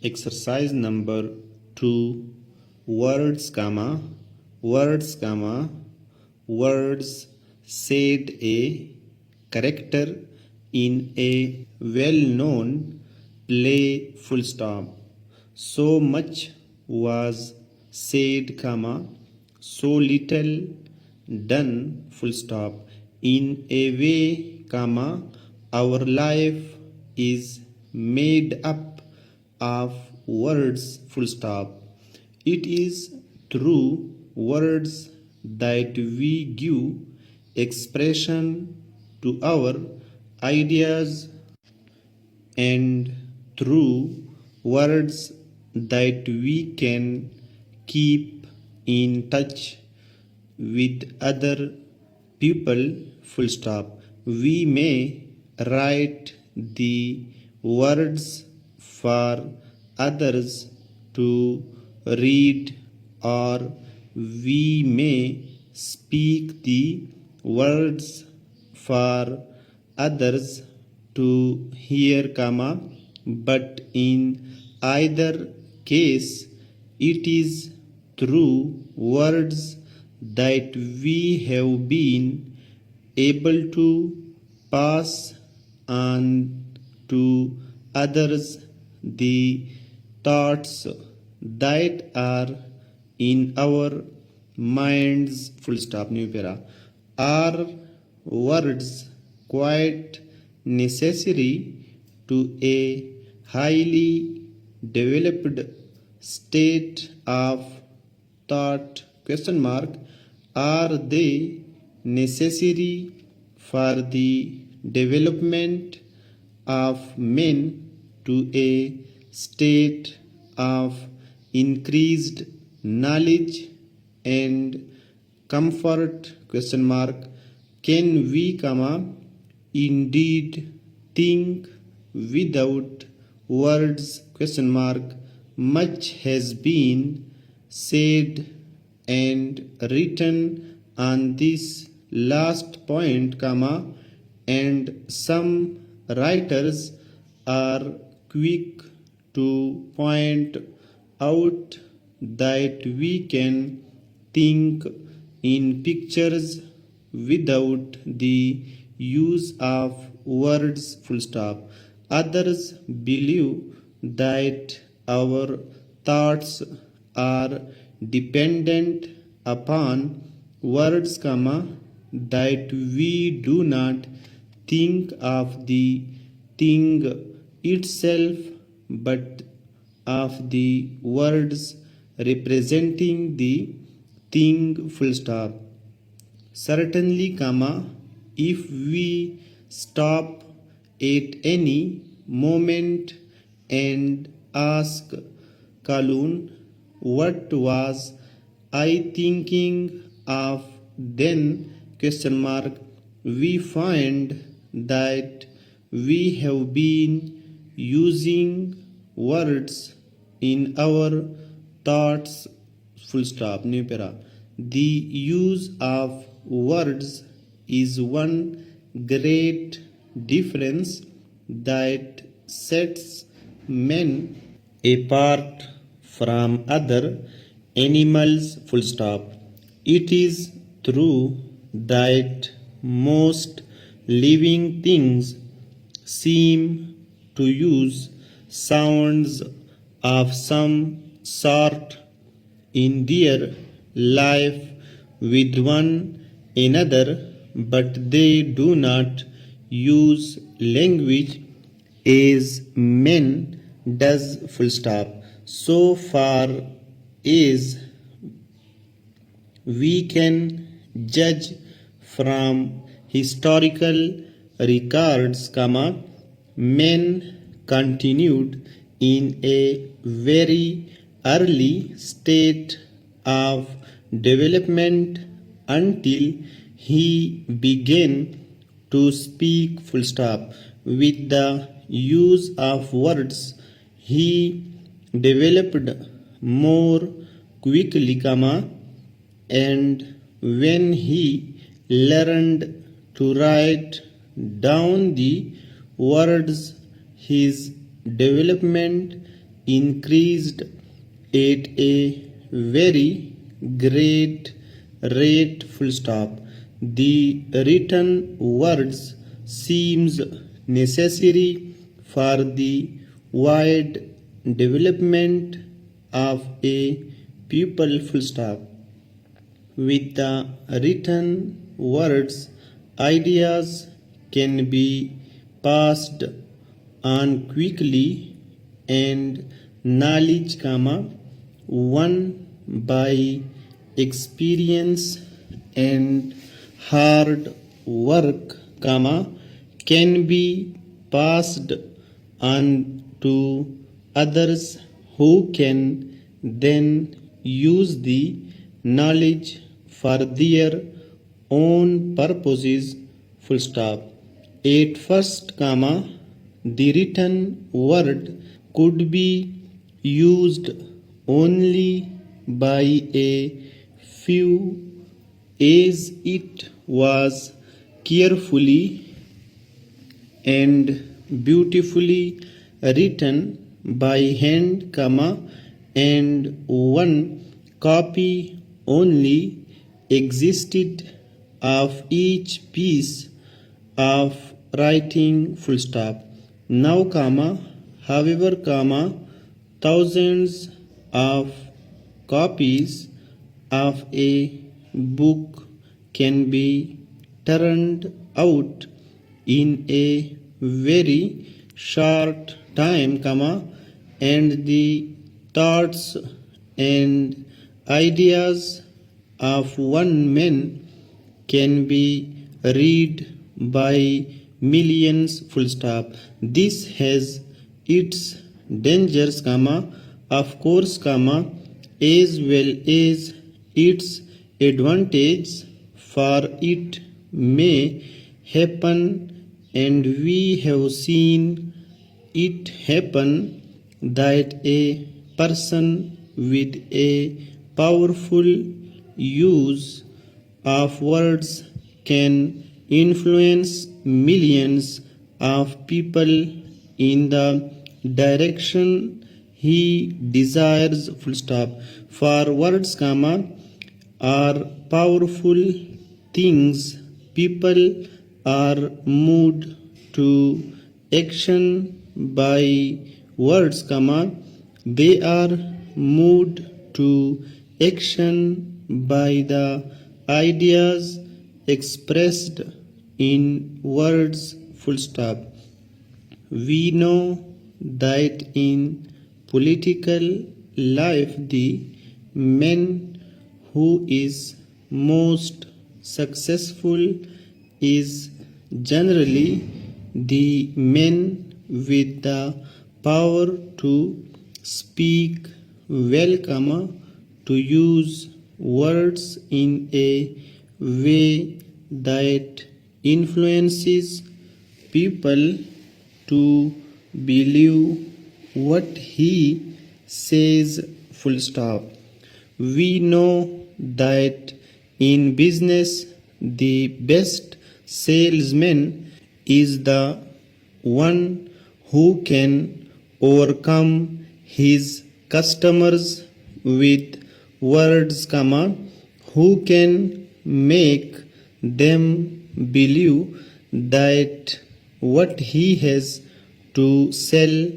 Exercise number 2. Words, words said a character in a well-known play, full stop. So much was said, so little done, full stop. In a way, our life is made up of words, full stop. It is through words that we give expression to our ideas, and through words that we can keep in touch with other people, full stop. We may write the words for others to read, or we may speak the words for others to hear, but in either case it is through words that we have been able to pass on to others the thoughts that are in our minds, full stop, new para. Are words quite necessary to a highly developed state of thought, question mark? Are they necessary for the development of men to a state of increased knowledge and comfort, question mark? Can we, indeed think without words, question mark? Much has been said and written on this last point, and some writers are quick to point out that we can think in pictures without the use of words, full stop. Others believe that our thoughts are dependent upon words, that we do not think of the thing itself, but of the words representing the thing, full stop. Certainly, if we stop at any moment and ask Kalun, what was I thinking of then, question mark, we find that we have been using words in our thoughts, full stop, new para. The use of words is one great difference that sets men apart from other animals, full stop. It is true that most living things seem to use sounds of some sort in their life with one another, but they do not use language as men does, full stop. So far as we can judge from historical records, men continued in a very early state of development until he began to speak, full stop. With the use of words, he developed more quickly, and when he learned to write down the words, his development increased at a very great rate, full stop. The written words seems necessary for the wide development of a pupil, full stop. With the written words, ideas can be passed on quickly and knowledge, won by experience and hard work, can be passed on to others who can then use the knowledge for their own purposes, full stop. At first, the written word could be used only by a few, as it was carefully and beautifully written by hand, and one copy only existed of each piece of writing, full stop. Now, however, thousands of copies of a book can be turned out in a very short time, and the thoughts and ideas of one man can be read by millions, full stop. This has its dangers, of course, as well as its advantage, for it may happen, and we have seen it happen, that a person with a powerful use of words can influence millions of people in the direction he desires, full stop. For words, are powerful things. People are moved to action by words, they are moved to action by the ideas expressed in words, full stop. We know that in political life, the man who is most successful is generally the man with the power to speak well, to use words in a way that influences people to believe what he says, full stop. We know that in business, the best salesman is the one who can overcome his customers with words, who can make them believe that what he has to sell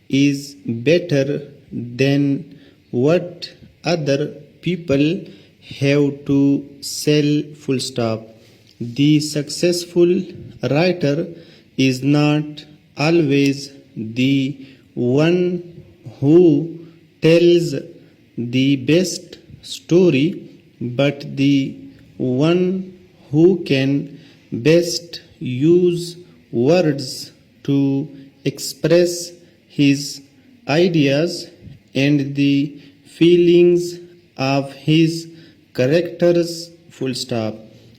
is better than what other people have to sell, full stop. The successful writer is not always the one who tells the best story, but the one who can best use words to express his ideas and the feelings of his characters, full stop.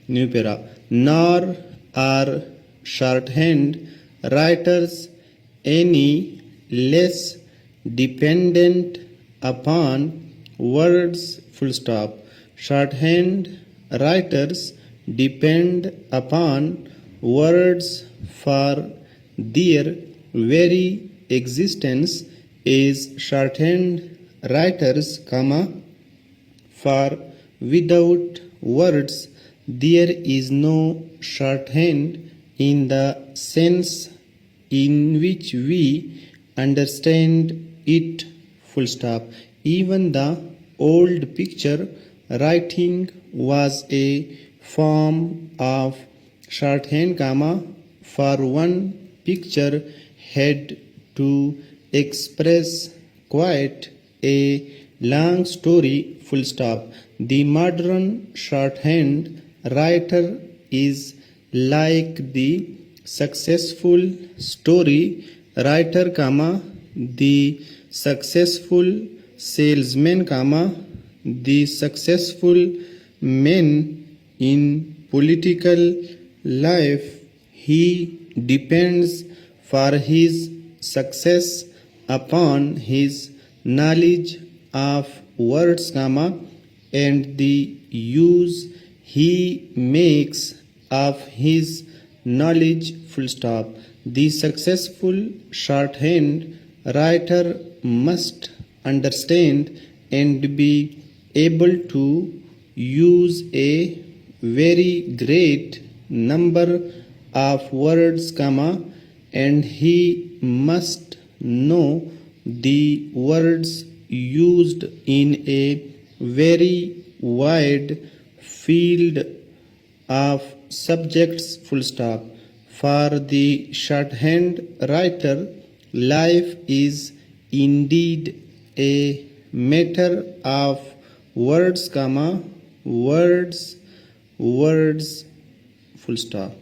New para. Nor are shorthand writers any less dependent upon words, full stop. Shorthand writers depend upon words for their very existence, is shorthand writers, for without words there is no shorthand in the sense in which we understand it, full stop. Even the old picture writing was a form of shorthand, for one picture had to express quite a long story, full stop. The modern shorthand writer is like the successful story writer, the successful salesman, the successful man in political life. He depends for his success upon his knowledge of words, and the use he makes of his knowledge, full stop. The successful shorthand writer must understand and be able to use a very great number of words, and he must know the words used in a very wide field of subjects, full stop. For the shorthand writer, life is indeed a matter of words, words, full stop.